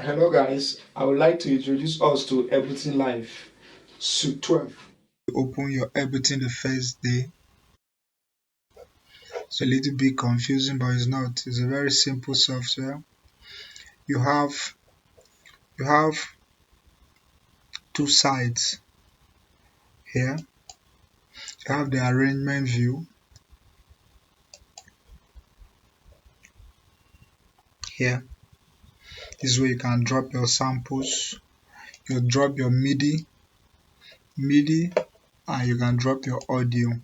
Hello guys, I would like to introduce us to Ableton Live Suite 12. Open your Ableton the first day. It's a little bit confusing, but it's not. It's a very simple software. You have you have two sides here. You have the arrangement view here. This is where you can drop your samples. You drop your MIDI, and you can drop your audio. You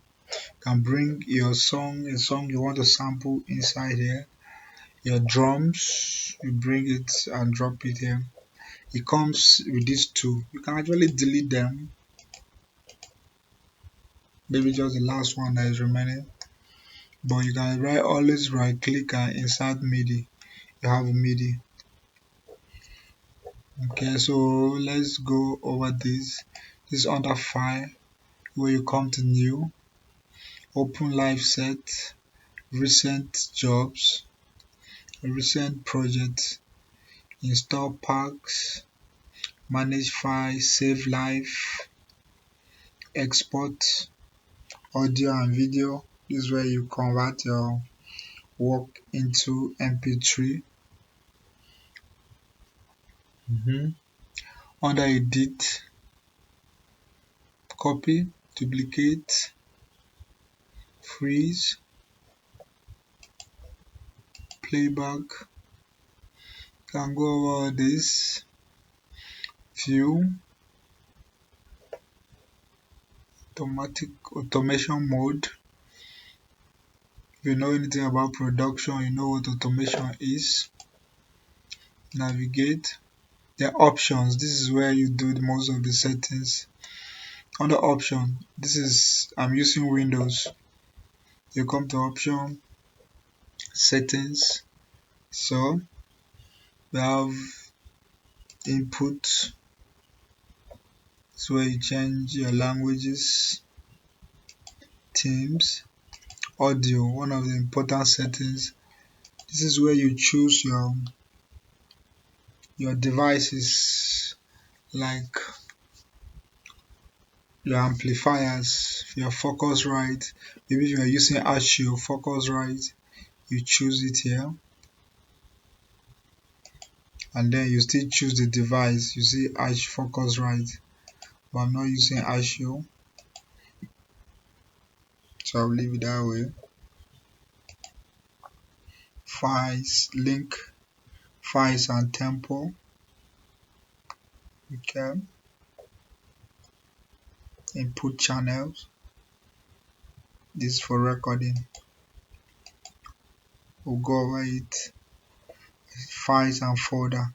can bring your a song you want to sample inside here. Your drums, you bring it and drop it here. It comes with these two. You can actually delete them, maybe just the last one that is remaining. But you can always right click and insert MIDI. You have MIDI. Okay, so let's go over this. This is under file where you come to new, open live set, recent jobs, recent projects, install packs, manage files, save live, export audio and video. This is where you convert your work into MP3. Under edit, copy, duplicate, freeze, playback. Can go over this, view, automatic automation mode. If you know anything about production, you know what automation is. Navigate. The options, this is where you do most of the settings. Under option, this is I'm using Windows. You come to option, settings. So we have input. It's where you change your languages, themes, audio, one of the important settings. This is where you choose your devices, like your amplifiers, your Focusrite. Maybe if you are using Ashio Focusrite, you choose it here, and then you still choose the device. You see Ash Focusrite, but I'm not using Ashio, so I'll leave it that way. Files, link, files and tempo. Okay, input channels. This is for recording. We'll go over it. Files and folder,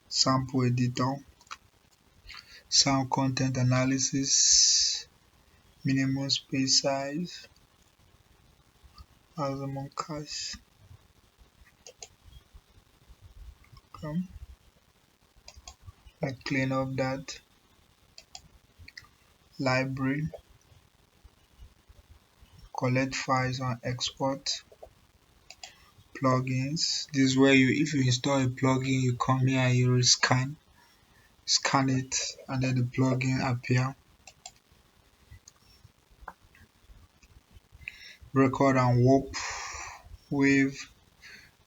sample editor, sound content analysis, minimum space size, maximum cache. Come, I clean up that. Library, collect files and export. Plugins, this is where if you install a plugin, you come here and you scan it, and then the plugin appear. Record and warp, wave,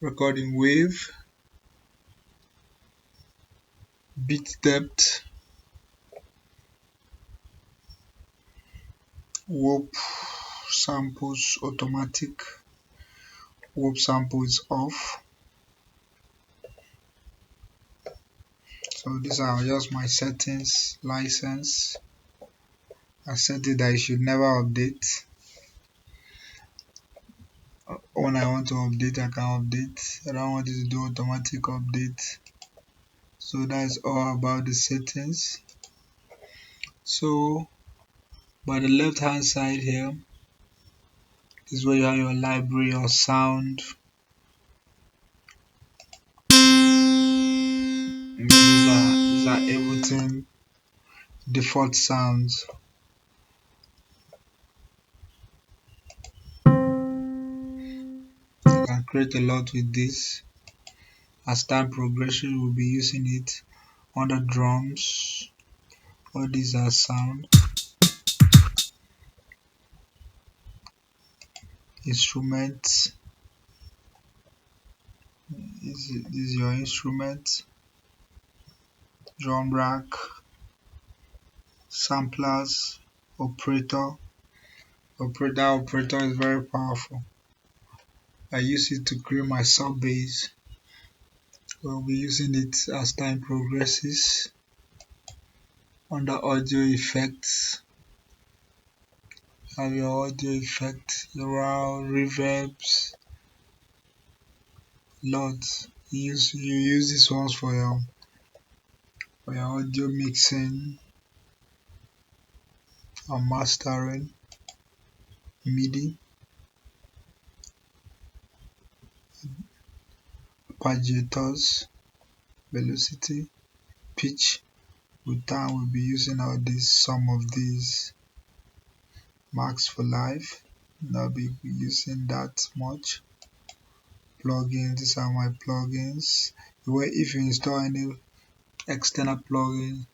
recording wave, bit depth, warp samples automatic, warp sample is off. So these are just my settings. License, I set it that it should never update. When I want to update, I can update. I don't want it to do automatic update. So that's all about the settings. So by the left hand side here, this is where you have your library, your sound. These are Ableton default sounds. You can create a lot with this. As time progresses, we'll be using it on the drums. All these are sound instruments. This is your instrument, drum rack, samplers, operator. Operator is very powerful. I use it to create my sub bass. We'll be using it as time progresses. Under audio effects, have your audio effects, your reverbs, lots. You use these ones for your audio mixing or mastering, MIDI, arpeggiators, velocity, pitch. With time, we'll be using some of these marks for live. Not be using that much. Plugins, these are my plugins. Where if you install any external plugin,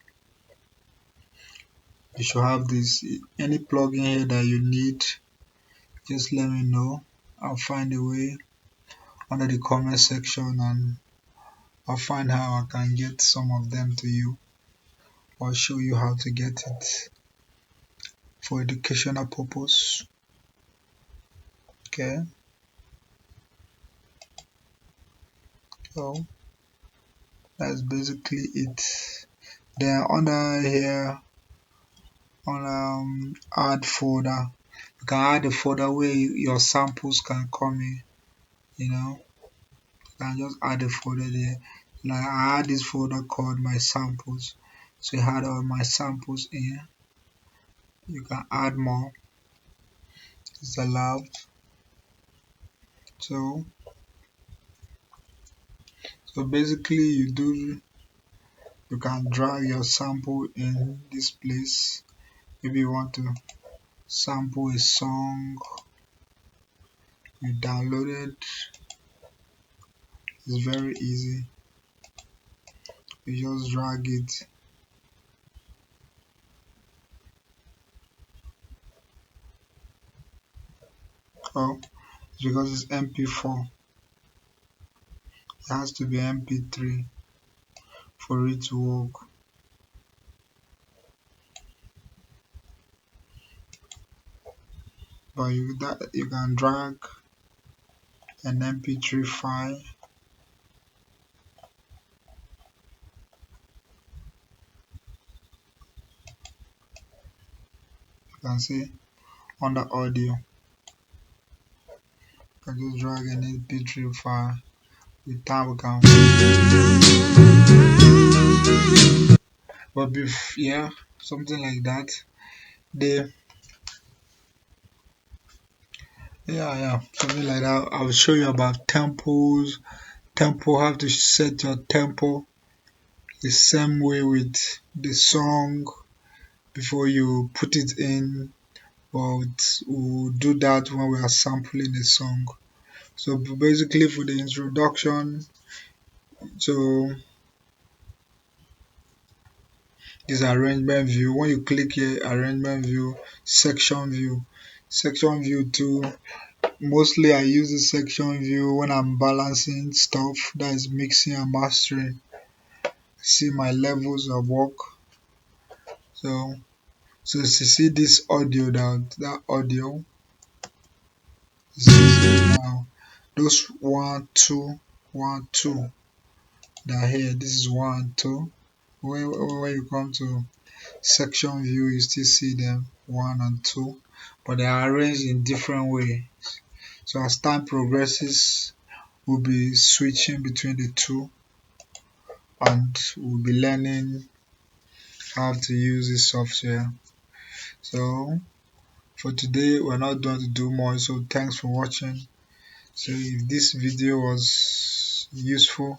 you should have this. Any plugin here that you need, just let me know. I'll find a way under the comment section, and I'll find how I can get some of them to you, or show you how to get it for educational purpose. Okay, so that's basically it. Then under here, on add folder, you can add a folder where your samples can come in. You can just add a folder there. Like I had this folder called my samples, so I had all my samples in. You can add more, it's allowed. So basically you can drag your sample in this place. Maybe you want to sample a song you downloaded. It's very easy. You just drag it. Oh, because it's MP4. It has to be MP3 for it to work. But you can drag an MP3 file. You can see under audio. You can just drag an MP3 file. With time we can. But yeah, something like that. Something like that. I will show you about tempos. How to set your tempo the same way with the song before you put it in, but we'll do that when we are sampling a song. So basically for the introduction, so this arrangement view. When you click here, arrangement view, section view. Section view too. Mostly I use the section view when I'm balancing stuff, that is mixing and mastering. See my levels of work. So to see this audio, that audio, now those 1 2 1 2 that here, this is 1 2. When you come to section view, you still see them 1 and 2, but they are arranged in different ways. So as time progresses, we'll be switching between the two, and we'll be learning how to use this software. So for today, we're not going to do more, so thanks for watching. So if this video was useful,